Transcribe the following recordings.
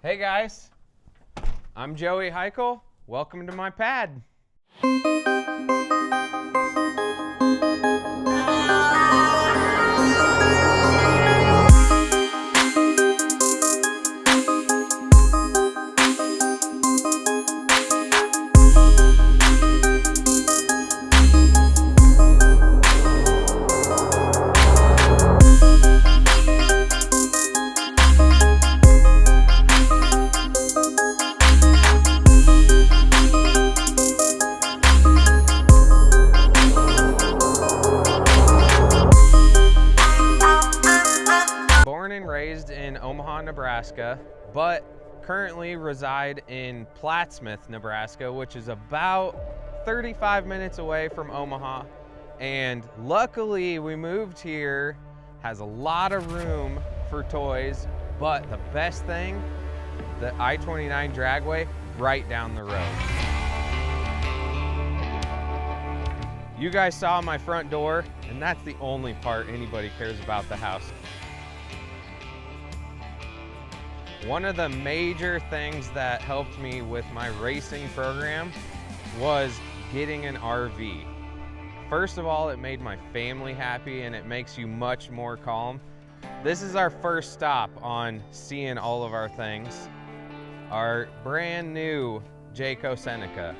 Hey guys, I'm Joey Hiykel. Welcome to my pad. Born and raised in Omaha, Nebraska, but currently reside in Plattsmouth, Nebraska, which is about 35 minutes away from Omaha. And luckily we moved here, has a lot of room for toys, but the best thing, the I29 Dragway right down the road. You guys saw my front door, and that's the only part anybody cares about the house. One of the major things that helped me with my racing program was getting an RV. First of all, it made my family happy and it makes you much more calm. This is our first stop on seeing all of our things. Our brand new Jayco Seneca.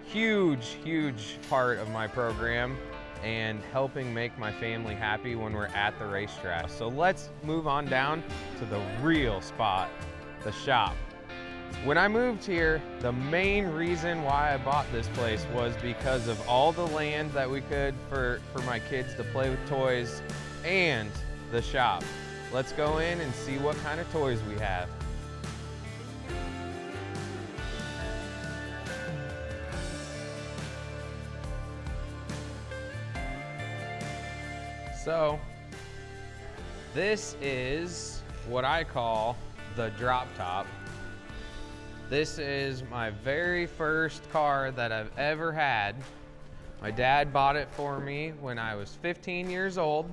Huge, huge part of my program and helping make my family happy when we're at the racetrack. So let's move on down to the real spot, the shop. When I moved here, the main reason why I bought this place was because of all the land that we could for my kids to play with toys and the shop. Let's go in and see what kind of toys we have. So, this is what I call the drop top. This is my very first car that I've ever had. My dad bought it for me when I was 15 years old.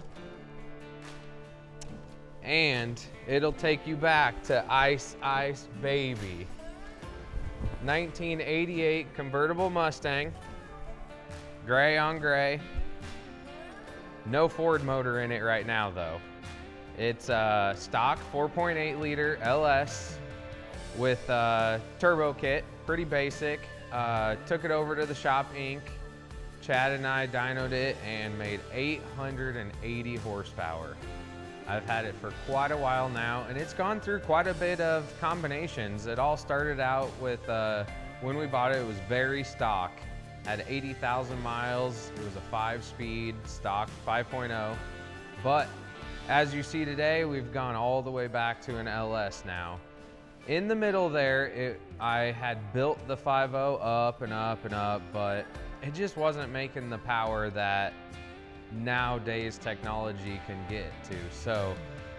And it'll take you back to Ice Ice Baby. 1988 convertible Mustang, gray on gray. No Ford motor in it right now though. It's a stock 4.8 liter LS with a turbo kit, pretty basic. Took it over to the Shop Inc. Chad and I dynoed it and made 880 horsepower. I've had it for quite a while now and it's gone through quite a bit of combinations. It all started out with, when we bought it, it was very stock. Had 80,000 miles, it was a 5-speed stock 5.0, but as you see today, we've gone all the way back to an LS now. In the middle there, I had built the 5.0 up and up and up, but it just wasn't making the power that nowadays technology can get to. So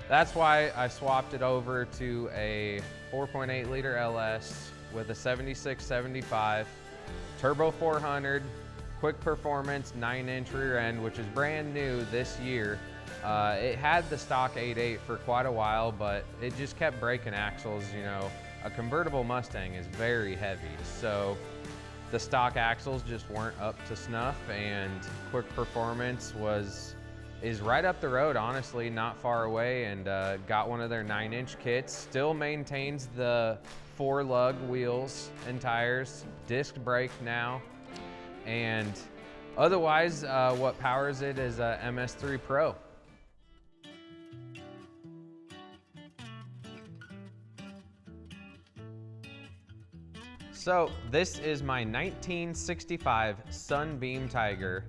that's why I swapped it over to a 4.8 liter LS with a 76-75. Turbo 400, quick performance, 9-inch rear end, which is brand new this year. It had the stock 8.8 for quite a while, but it just kept breaking axles. You know, a convertible Mustang is very heavy, so the stock axles just weren't up to snuff, and quick performance is right up the road, honestly, not far away, and got one of their 9-inch kits. Still maintains the 4-lug wheels and tires, disc brake now, and otherwise what powers it is a MS3 Pro. So this is my 1965 Sunbeam Tiger.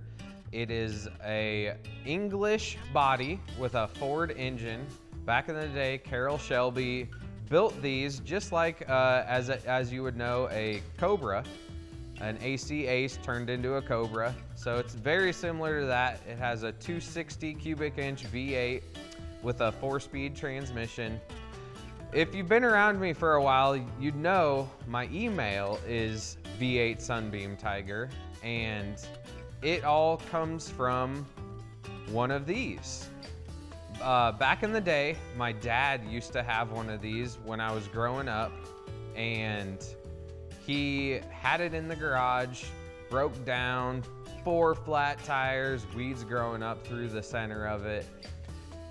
It is a English body with a Ford engine. Back in the day, Carroll Shelby built these just like, as you would know, a Cobra. An AC Ace turned into a Cobra. So it's very similar to that. It has a 260 cubic inch V8 with a 4-speed transmission. If you've been around me for a while, you'd know my email is V8 Sunbeam Tiger, and it all comes from one of these. Back in the day, my dad used to have one of these when I was growing up, and he had it in the garage, broke down, 4 flat tires, weeds growing up through the center of it.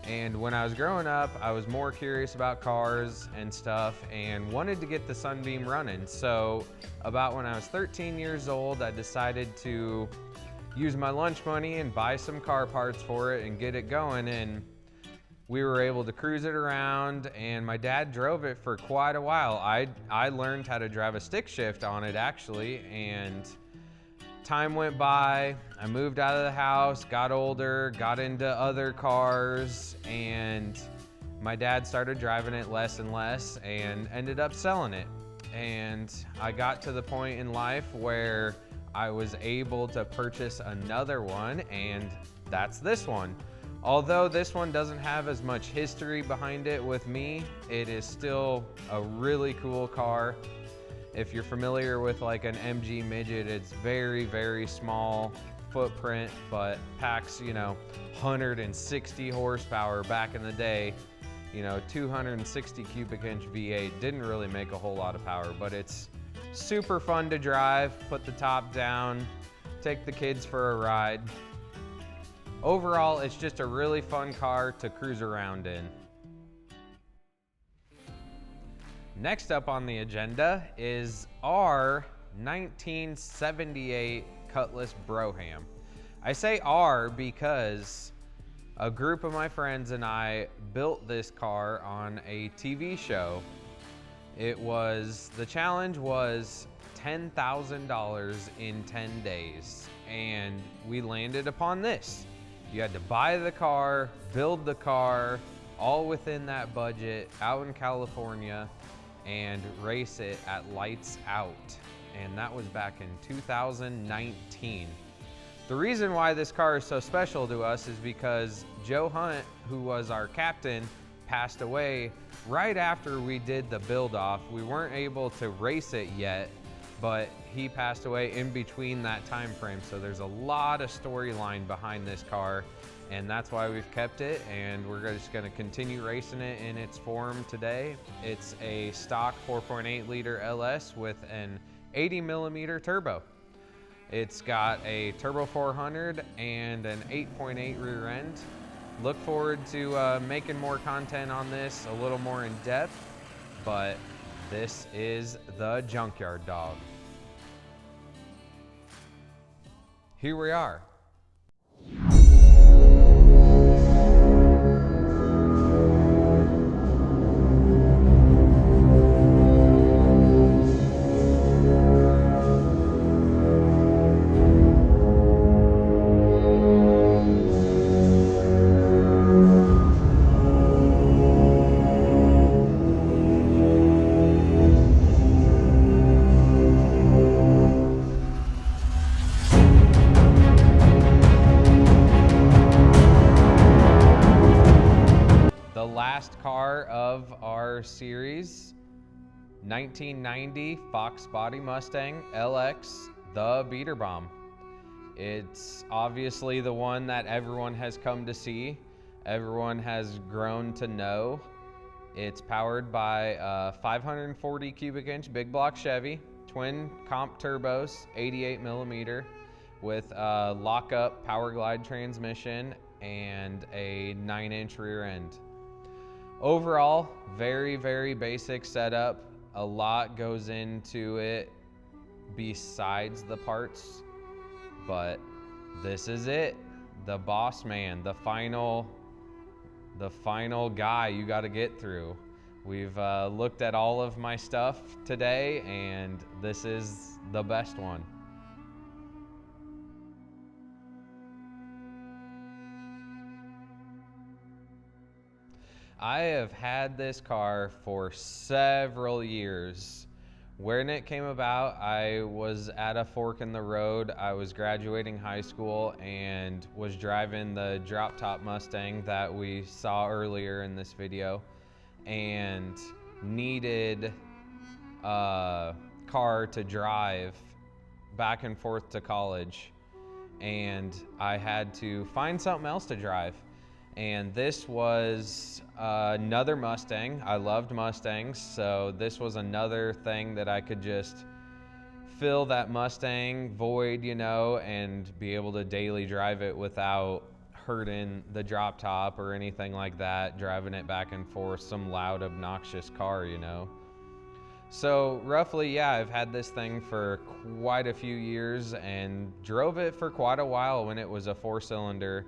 And when I was growing up, I was more curious about cars and stuff and wanted to get the Sunbeam running. So about when I was 13 years old, I decided to use my lunch money and buy some car parts for it and get it going. And we were able to cruise it around, and my dad drove it for quite a while. I learned how to drive a stick shift on it actually, and time went by. I moved out of the house, got older, got into other cars, and my dad started driving it less and less and ended up selling it. And I got to the point in life where I was able to purchase another one, and that's this one. Although this one doesn't have as much history behind it with me, it is still a really cool car. If you're familiar with like an MG Midget, it's very, very small footprint, but packs, 160 horsepower back in the day. 260 cubic inch V8 didn't really make a whole lot of power, but it's super fun to drive. Put the top down, take the kids for a ride. Overall, it's just a really fun car to cruise around in. Next up on the agenda is our 1978 Cutlass Brougham. I say our because a group of my friends and I built this car on a TV show. The challenge was $10,000 in 10 days, and we landed upon this. You had to buy the car, build the car, all within that budget, out in California, and race it at Lights Out. And that was back in 2019. The reason why this car is so special to us is because Joe Hunt, who was our captain, passed away right after we did the build off. We weren't able to race it yet, but he passed away in between that time frame. So there's a lot of storyline behind this car, and that's why we've kept it, and we're just gonna continue racing it in its form today. It's a stock 4.8 liter LS with an 80 millimeter turbo. It's got a turbo 400 and an 8.8 rear end. Look forward to making more content on this, a little more in depth, but this is the Junkyard Dog. Here we are. Car of our series, 1990 Fox Body Mustang LX, the Beater Bomb. It's obviously the one that everyone has come to see, everyone has grown to know. It's powered by a 540 cubic inch big block Chevy, twin comp turbos, 88 millimeter, with a lockup power glide transmission and a 9-inch rear end. Overall, very, very basic setup. A lot goes into it besides the parts, but this is it. The boss man, the final guy you got to get through. We've looked at all of my stuff today, and this is the best one. I have had this car for several years. When it came about, I was at a fork in the road. I was graduating high school and was driving the drop top Mustang that we saw earlier in this video, and needed a car to drive back and forth to college. And I had to find something else to drive. And this was another Mustang. I loved Mustangs, so this was another thing that I could just fill that Mustang void, you know, and be able to daily drive it without hurting the drop top or anything like that, driving it back and forth, some loud, obnoxious car, you know. So roughly, yeah, I've had this thing for quite a few years and drove it for quite a while when it was a 4-cylinder.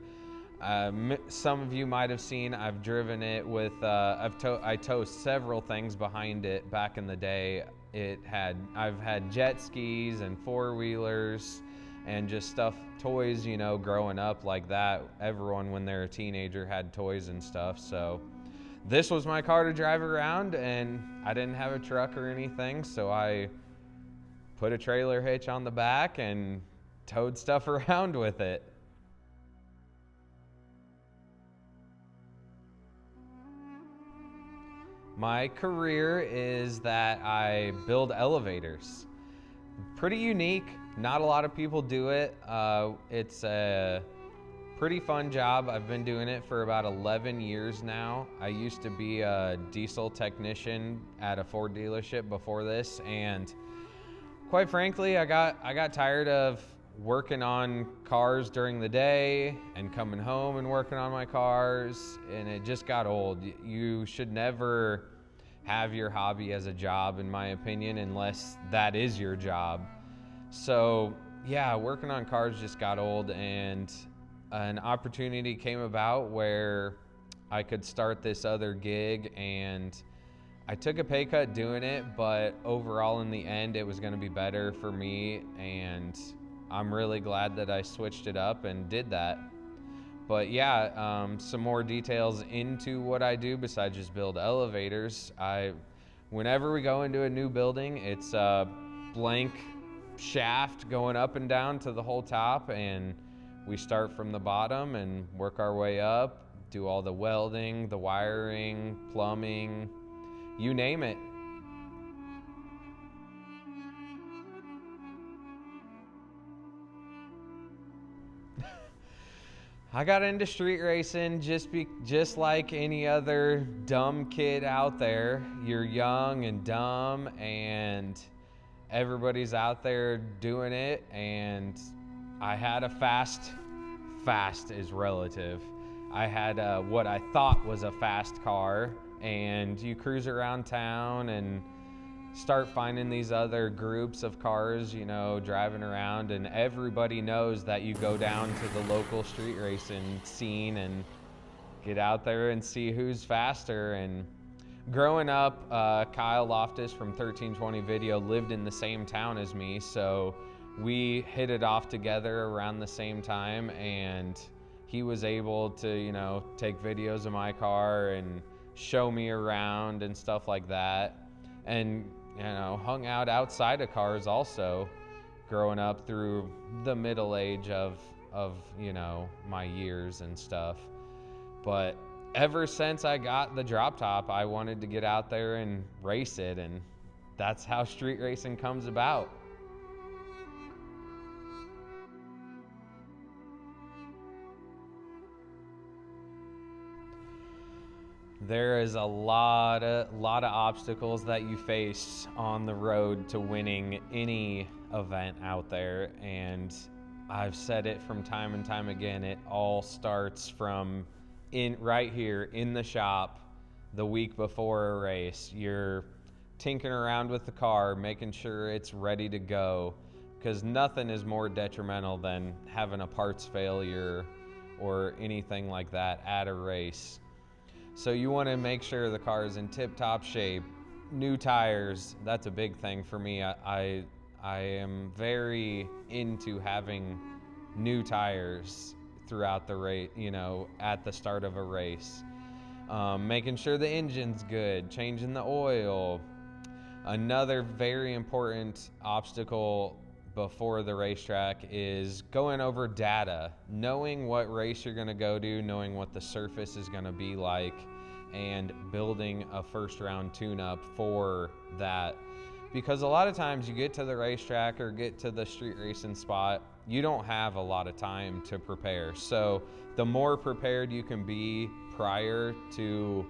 Some of you might have seen I've driven it with, I towed several things behind it back in the day. I've had jet skis and 4-wheelers and just stuff, toys, you know, growing up like that. Everyone when they're a teenager had toys and stuff. So this was my car to drive around, and I didn't have a truck or anything. So I put a trailer hitch on the back and towed stuff around with it. My career is that I build elevators. Pretty unique. Not a lot of people do it. It's a pretty fun job. I've been doing it for about 11 years now. I used to be a diesel technician at a Ford dealership before this, and quite frankly, I got tired of working on cars during the day and coming home and working on my cars, and it just got old. You should never have your hobby as a job, in my opinion, unless that is your job. So yeah, working on cars just got old, and an opportunity came about where I could start this other gig, and I took a pay cut doing it, but overall in the end it was going to be better for me, and I'm really glad that I switched it up and did that. But yeah, some more details into what I do besides just build elevators. Whenever we go into a new building, it's a blank shaft going up and down to the whole top, and we start from the bottom and work our way up, do all the welding, the wiring, plumbing, you name it. I got into street racing just like any other dumb kid out there. You're young and dumb, and everybody's out there doing it, and I had a fast is relative. I had what I thought was a fast car, and you cruise around town and start finding these other groups of cars, you know, driving around, and everybody knows that you go down to the local street racing scene and get out there and see who's faster. And growing up, Kyle Loftus from 1320 Video lived in the same town as me, so we hit it off together around the same time, and he was able to, you know, take videos of my car and show me around and stuff like that. And you know, hung out outside of cars also, growing up through the middle age of you know, my years and stuff. But ever since I got the drop top, I wanted to get out there and race it, and that's how street racing comes about. There is a lot of obstacles that you face on the road to winning any event out there, and I've said it from time and time again, it all starts from right here in the shop the week before a race. You're tinkering around with the car, making sure it's ready to go, because nothing is more detrimental than having a parts failure or anything like that at a race. So you want to make sure the car is in tip-top shape. New tires, that's a big thing for me. I am very into having new tires throughout the race, you know, at the start of a race. Making sure the engine's good, changing the oil. Another very important obstacle before the racetrack is going over data, knowing what race you're going to go to, knowing what the surface is going to be like, and building a first round tune-up for that. Because a lot of times you get to the racetrack or get to the street racing spot you don't have a lot of time to prepare. So the more prepared you can be prior to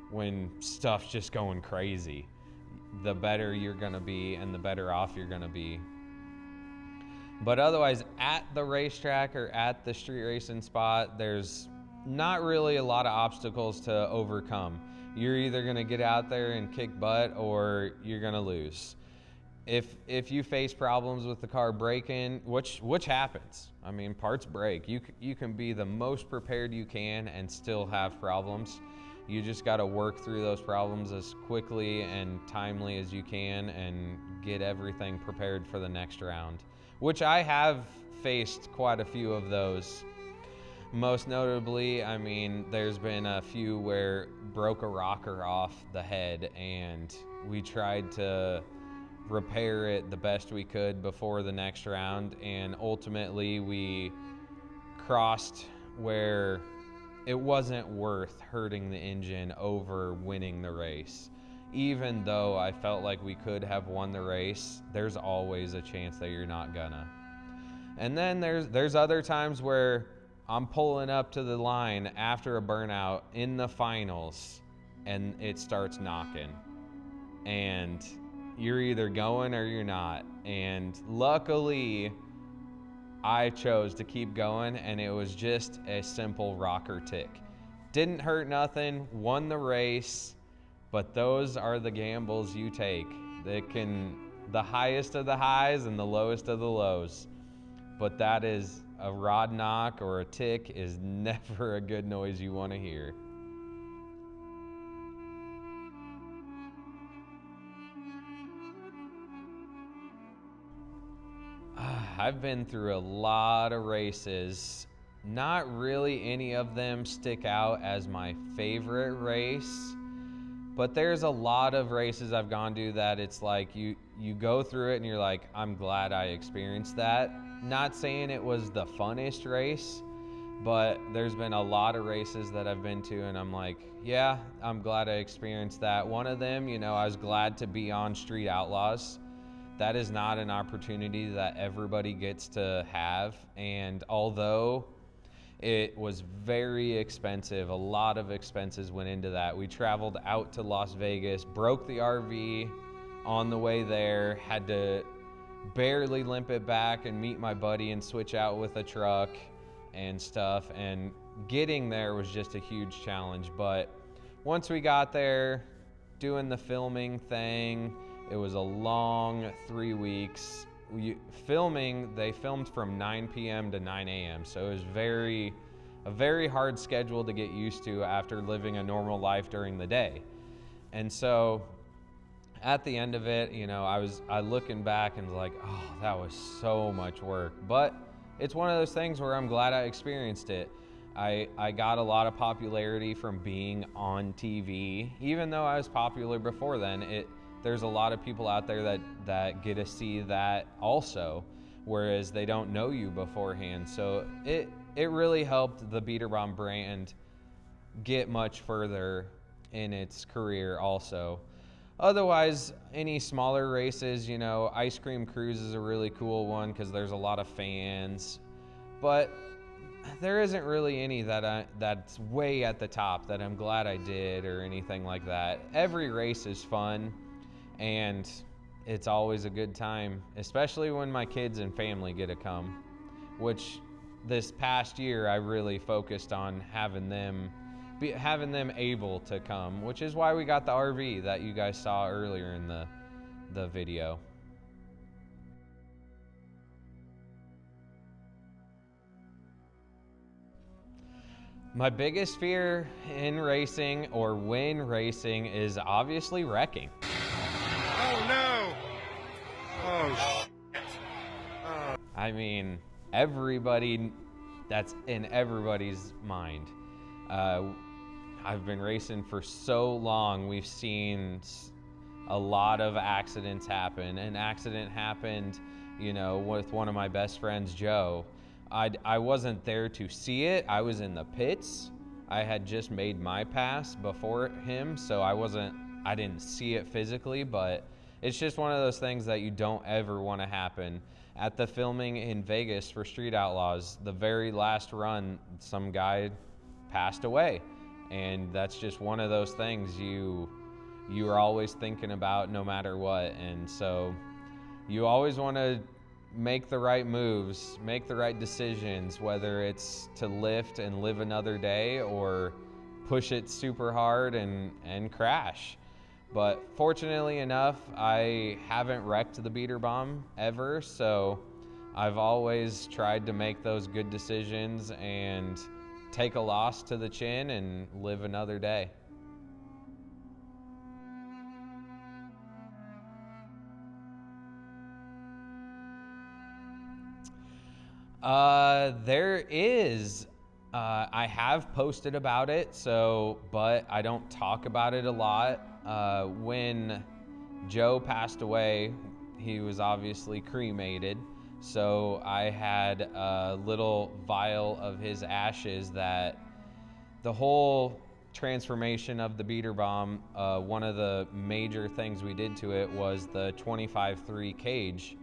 when stuff's just going crazy, the better you're gonna be and the better off you're gonna be. But otherwise, at the racetrack or at the street racing spot, there's not really a lot of obstacles to overcome. You're either gonna get out there and kick butt or you're gonna lose. If you face problems with the car braking, which happens, I mean, parts break. You can be the most prepared you can and still have problems. You just got to work through those problems as quickly and timely as you can and get everything prepared for the next round, which I have faced quite a few of those. Most notably, I mean, there's been a few where broke a rocker off the head, and we tried to repair it the best we could before the next round, and ultimately we crossed where it wasn't worth hurting the engine over winning the race. Even though I felt like we could have won the race, there's always a chance that you're not gonna. And then there's other times where I'm pulling up to the line after a burnout in the finals and it starts knocking, and you're either going or you're not. And luckily, I chose to keep going, and it was just a simple rocker tick. Didn't hurt nothing, won the race, but those are the gambles you take. The highest of the highs and the lowest of the lows. But that is a rod knock or a tick is never a good noise you want to hear. I've been through a lot of races. Not really any of them stick out as my favorite race, but there's a lot of races I've gone to that it's like you go through it and you're like, I'm glad I experienced that. Not saying it was the funnest race, but there's been a lot of races that I've been to and I'm like, yeah, I'm glad I experienced that. One of them, I was glad to be on Street Outlaws. That is not an opportunity that everybody gets to have. And although it was very expensive, a lot of expenses went into that. We traveled out to Las Vegas, broke the RV on the way there, had to barely limp it back and meet my buddy and switch out with a truck and stuff. And getting there was just a huge challenge. But once we got there, doing the filming thing, it was a long 3 weeks. They filmed from 9 p.m. to 9 a.m. So it was a very hard schedule to get used to after living a normal life during the day. And so at the end of it, I looking back and was like, oh, that was so much work. But it's one of those things where I'm glad I experienced it. I got a lot of popularity from being on TV. Even though I was popular before then, there's a lot of people out there that get to see that also, whereas they don't know you beforehand. So it really helped the Beater Bomb brand get much further in its career also. Otherwise, any smaller races, Ice Cream Cruise is a really cool one because there's a lot of fans. But there isn't really any that's way at the top that I'm glad I did or anything like that. Every race is fun. And it's always a good time, especially when my kids and family get to come, which this past year I really focused on having them able to come, which is why we got the RV that you guys saw earlier in the video. My biggest fear in racing or when racing is obviously wrecking. Oh no! Oh shit! I mean, that's in everybody's mind. I've been racing for so long. We've seen a lot of accidents happen. An accident happened, with one of my best friends, Joe. I wasn't there to see it. I was in the pits. I had just made my pass before him, so I didn't see it physically, but it's just one of those things that you don't ever want to happen. At the filming in Vegas for Street Outlaws, the very last run, some guy passed away. And that's just one of those things you are always thinking about no matter what. And so you always want to make the right moves, make the right decisions, whether it's to lift and live another day or push it super hard and crash. But fortunately enough, I haven't wrecked the beater bomb ever, so I've always tried to make those good decisions and take a loss to the chin and live another day. There is. I have posted about it, but I don't talk about it a lot. When Joe passed away, he was obviously cremated. So I had a little vial of his ashes that the whole transformation of the beater bomb, one of the major things we did to it was the 25-3 cage.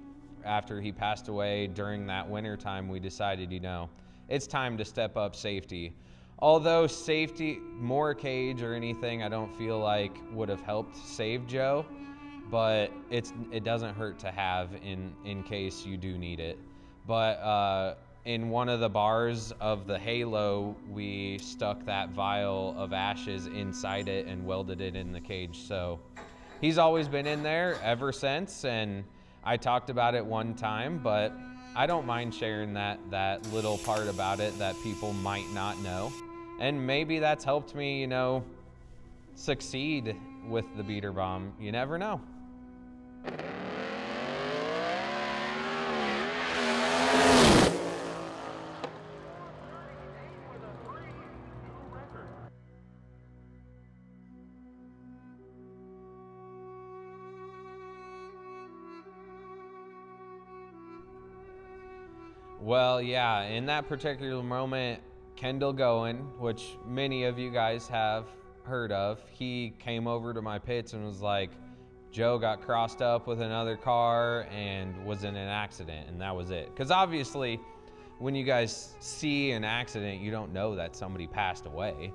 After he passed away during that winter time, we decided, it's time to step up safety. Although safety, more cage or anything, I don't feel like would have helped save Joe, but it doesn't hurt to have in case you do need it. But in one of the bars of the halo, we stuck that vial of ashes inside it and welded it in the cage. So he's always been in there ever since, and I talked about it one time, but I don't mind sharing that little part about it that people might not know. And maybe that's helped me, succeed with the beater bomb. You never know. Well, yeah, in that particular moment, Kendall Goen, which many of you guys have heard of, he came over to my pits and was like, Joe got crossed up with another car and was in an accident, and that was it. Because obviously, when you guys see an accident, you don't know that somebody passed away.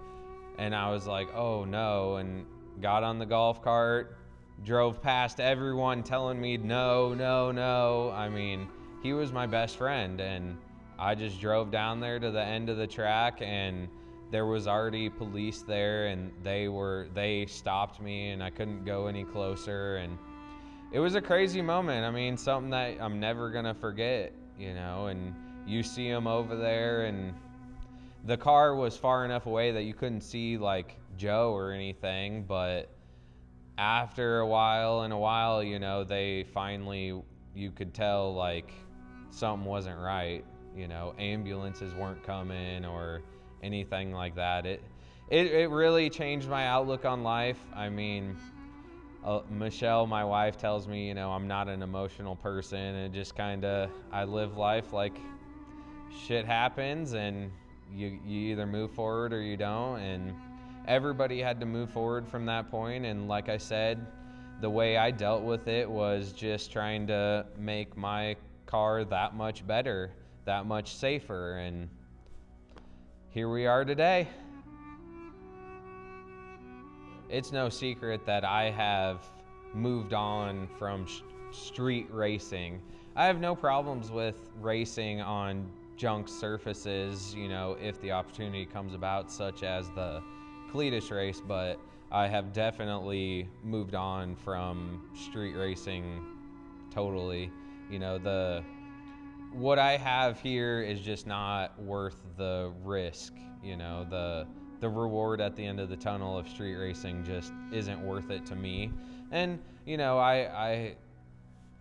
And I was like, oh no, and got on the golf cart, drove past everyone telling me no, no, no. I mean, he was my best friend, and I just drove down there to the end of the track, and there was already police there, and they stopped me, and I couldn't go any closer, and it was a crazy moment. I mean, something that I'm never gonna forget, and you see him over there, and the car was far enough away that you couldn't see like Joe or anything, but after a while, they finally, you could tell like something wasn't right. Ambulances weren't coming or anything like that. It really changed my outlook on life. I mean, Michelle, my wife, tells me, I'm not an emotional person, and just I live life like shit happens, and you either move forward or you don't, and everybody had to move forward from that point. And like I said, the way I dealt with it was just trying to make my car that much better, that much safer, and here we are today. It's no secret that I have moved on from street racing. I have no problems with racing on junk surfaces, if the opportunity comes about, such as the Cletus race, but I have definitely moved on from street racing totally. What I have here is just not worth the risk. The reward at the end of the tunnel of street racing just isn't worth it to me. And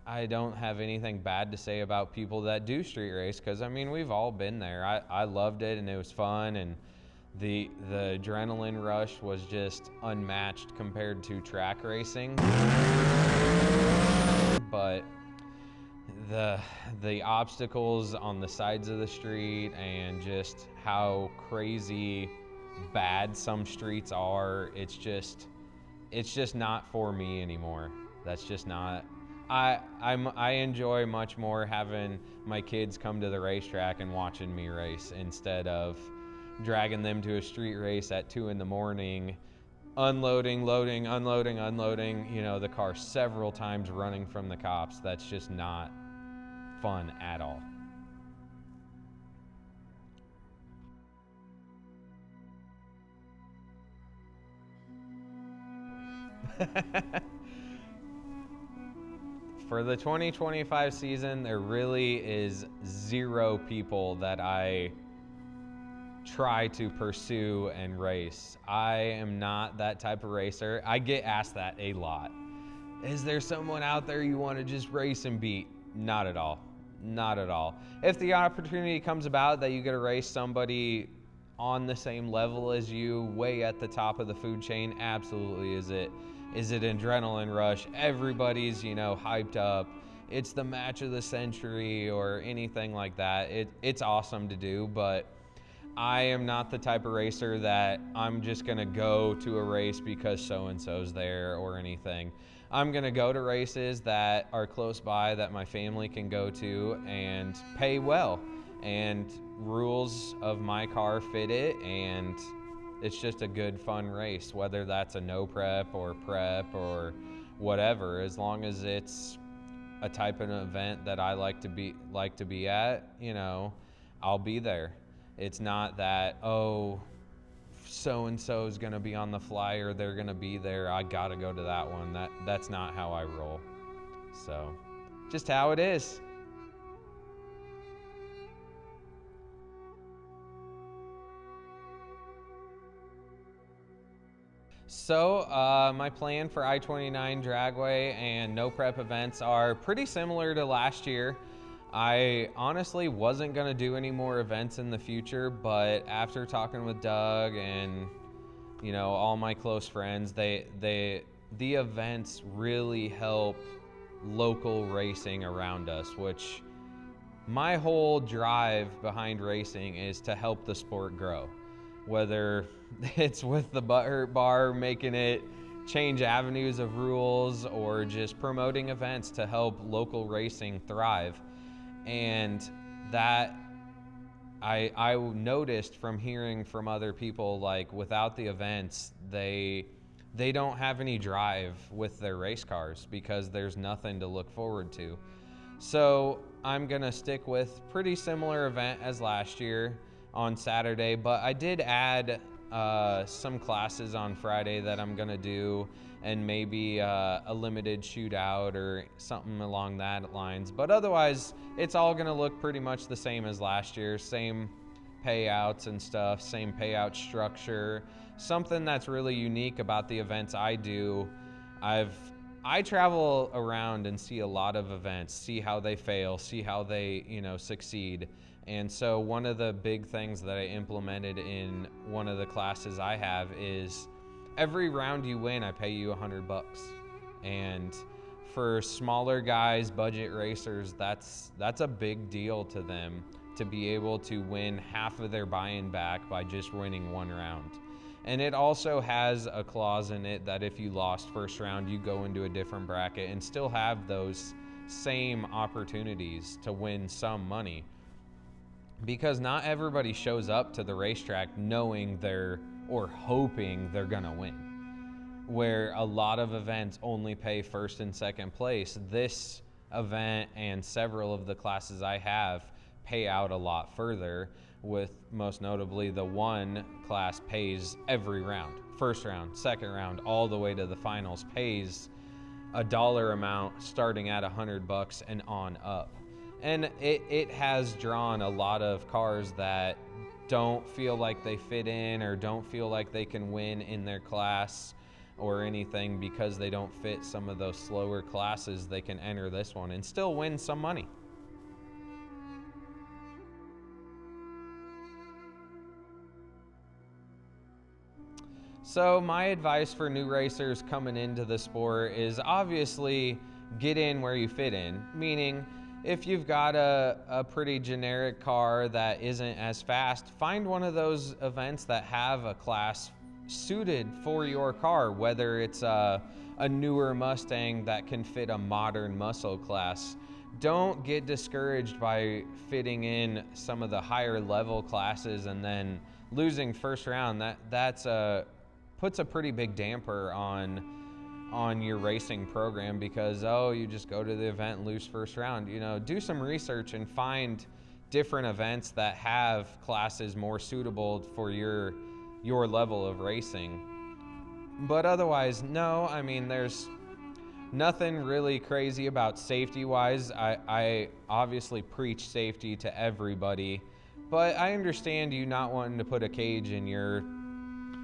I don't have anything bad to say about people that do street race, because we've all been there. I loved it, and it was fun, and the adrenaline rush was just unmatched compared to track racing. But the obstacles on the sides of the street, and just how crazy bad some streets are, it's just not for me anymore. That's just not. I enjoy much more having my kids come to the racetrack and watching me race instead of dragging them to a street race at 2 in the morning, unloading, loading, unloading, unloading, you know, the car several times, running from the cops. That's just not fun at all. For the 2025 season, there really is 0 people that I try to pursue and race. I am not that type of racer. I get asked that a lot. Is there someone out there you want to just race and beat? Not at all. Not at all. If the opportunity comes about that you get to race somebody on the same level as you, way at the top of the food chain, absolutely. Is it an adrenaline rush? Everybody's, you know, hyped up. It's the match of the century or anything like that. It's awesome to do, but I am not the type of racer that I'm just gonna go to a race because so-and-so's there or anything. I'm gonna go to races that are close by that my family can go to and pay well. And rules of my car fit it, and it's just a good, fun race, whether that's a no prep or whatever. As long as it's a type of event that I like to be at, you know, I'll be there. It's not that, oh, so-and-so is going to be on the flyer, they're going to be there, I got to go to that one. That's not how I roll. So, just how it is. So, my plan for I29 Dragway and no prep events are pretty similar to last year. I honestly wasn't going to do any more events in the future, but after talking with Doug and, you know, all my close friends, the events really help local racing around us, which my whole drive behind racing is to help the sport grow. Whether it's with the Butthurt Bar making it change avenues of rules or just promoting events to help local racing thrive. And that I noticed from hearing from other people, like without the events, they don't have any drive with their race cars because there's nothing to look forward to. So I'm gonna stick with pretty similar event as last year on Saturday, but I did add some classes on Friday that I'm gonna do, and maybe a limited shootout or something along that lines. But otherwise, it's all gonna look pretty much the same as last year. Same payouts and stuff, same payout structure. Something that's really unique about the events I do, I travel around and see a lot of events, see how they fail, see how they, you know, succeed. And so one of the big things that I implemented in one of the classes I have is every round you win, I pay you $100. And for smaller guys, budget racers, that's a big deal to them to be able to win half of their buy-in back by just winning one round. And it also has a clause in it that if you lost first round, you go into a different bracket and still have those same opportunities to win some money. Because not everybody shows up to the racetrack knowing or hoping they're gonna win. Where a lot of events only pay first and second place, this event and several of the classes I have pay out a lot further, with most notably the one class pays every round. First round, second round, all the way to the finals pays a dollar amount starting at $100 and on up. And it has drawn a lot of cars that don't feel like they fit in or don't feel like they can win in their class or anything because they don't fit some of those slower classes. They can enter this one and still win some money. So my advice for new racers coming into the sport is obviously get in where you fit in, meaning if you've got a pretty generic car that isn't as fast, find one of those events that have a class suited for your car, whether it's a newer Mustang that can fit a modern muscle class. Don't get discouraged by fitting in some of the higher level classes and then losing first round. That's puts a pretty big damper on your racing program, because you just go to the event and lose first round. Do some research and find different events that have classes more suitable for your level of racing. But otherwise, no, I mean, there's nothing really crazy about safety wise. I obviously preach safety to everybody, but I understand you not wanting to put a cage in your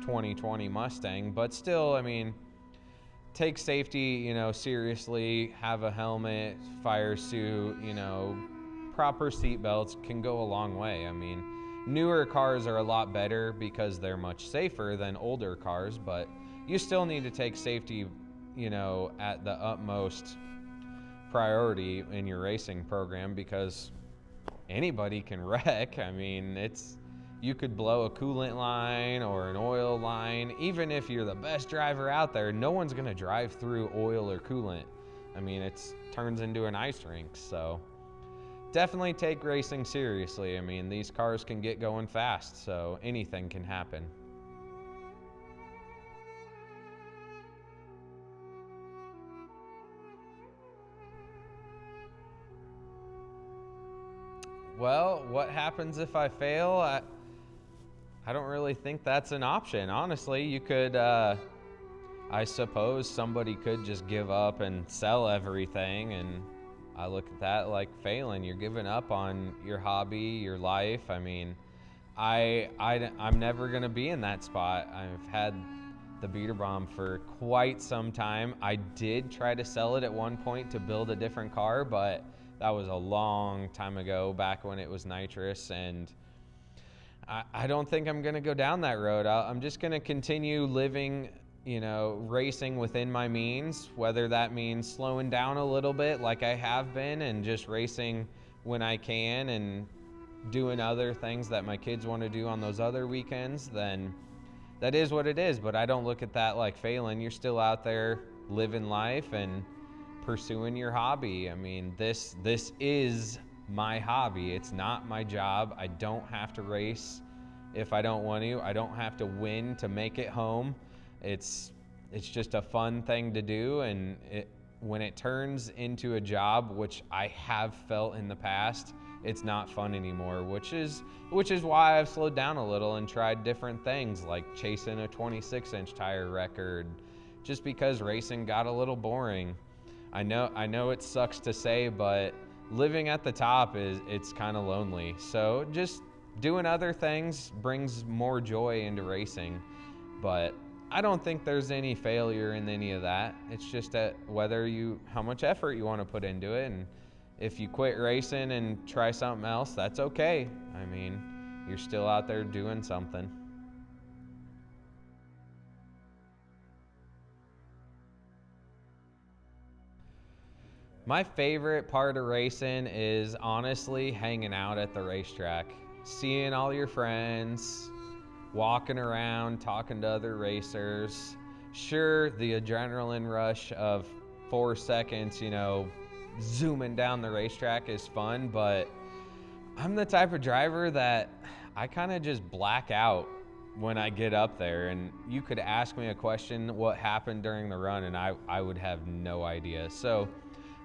2020 Mustang, but still, I mean, take safety, seriously. Have a helmet, fire suit, proper seat belts can go a long way. I mean, newer cars are a lot better because they're much safer than older cars, but you still need to take safety, at the utmost priority in your racing program, because anybody can wreck. I mean, you could blow a coolant line or an oil line. Even if you're the best driver out there, no one's going to drive through oil or coolant. I mean, it turns into an ice rink. So definitely take racing seriously. I mean, these cars can get going fast, so anything can happen. Well, what happens if I fail? I don't really think that's an option. Honestly, you could, I suppose somebody could just give up and sell everything, and I look at that like failing. You're giving up on your hobby, your life. I mean, I'm never going to be in that spot. I've had the beater bomb for quite some time. I did try to sell it at one point to build a different car, but that was a long time ago, back when it was nitrous, and I don't think I'm going to go down that road. I'm just going to continue living, racing within my means, whether that means slowing down a little bit like I have been and just racing when I can and doing other things that my kids want to do on those other weekends. Then that is what it is. But I don't look at that like failing. You're still out there living life and pursuing your hobby. I mean, this is my hobby. It's not my job. I don't have to race if I don't want to. I don't have to win to make it home. It's just a fun thing to do, and when it turns into a job, which I have felt in the past, it's not fun anymore, which is why I've slowed down a little and tried different things like chasing a 26-inch tire record, just because racing got a little boring. I know it sucks to say, but living at the top it's kind of lonely. So just doing other things brings more joy into racing. But I don't think there's any failure in any of that. It's just that how much effort you want to put into it, and if you quit racing and try something else, that's okay. I mean, you're still out there doing something. My favorite part of racing is honestly hanging out at the racetrack, seeing all your friends, walking around, talking to other racers. Sure, the adrenaline rush of 4 seconds, zooming down the racetrack is fun, but I'm the type of driver that I kind of just black out when I get up there, and you could ask me a question, what happened during the run, and I would have no idea. So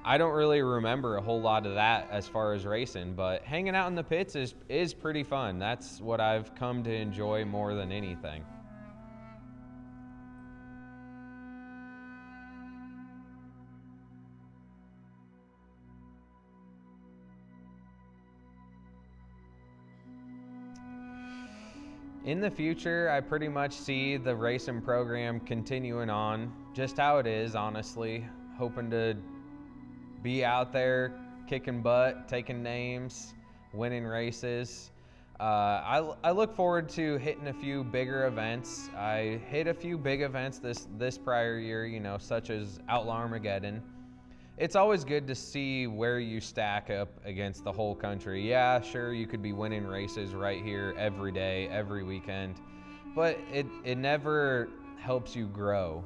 I don't really remember a whole lot of that as far as racing, but hanging out in the pits is pretty fun. That's what I've come to enjoy more than anything. In the future, I pretty much see the racing program continuing on just how it is, honestly. Hoping to be out there kicking butt, taking names, winning races. I look forward to hitting a few bigger events. I hit a few big events this prior year, such as Outlaw Armageddon. It's always good to see where you stack up against the whole country. Yeah, sure, you could be winning races right here every day, every weekend, but it never helps you grow.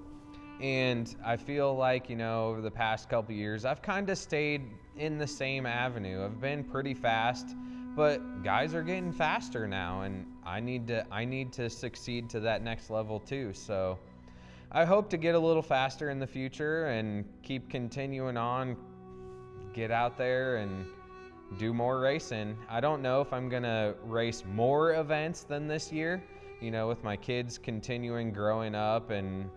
And I feel like, you know, over the past couple years, I've kind of stayed in the same avenue. I've been pretty fast, but guys are getting faster now, and I need to succeed to that next level too. So I hope to get a little faster in the future and keep continuing on, get out there and do more racing. I don't know if I'm gonna race more events than this year, you know, with my kids continuing growing up, and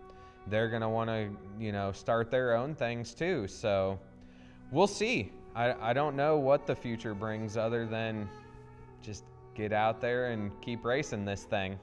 they're gonna wanna, you know, start their own things too. So we'll see. I don't know what the future brings other than just get out there and keep racing this thing.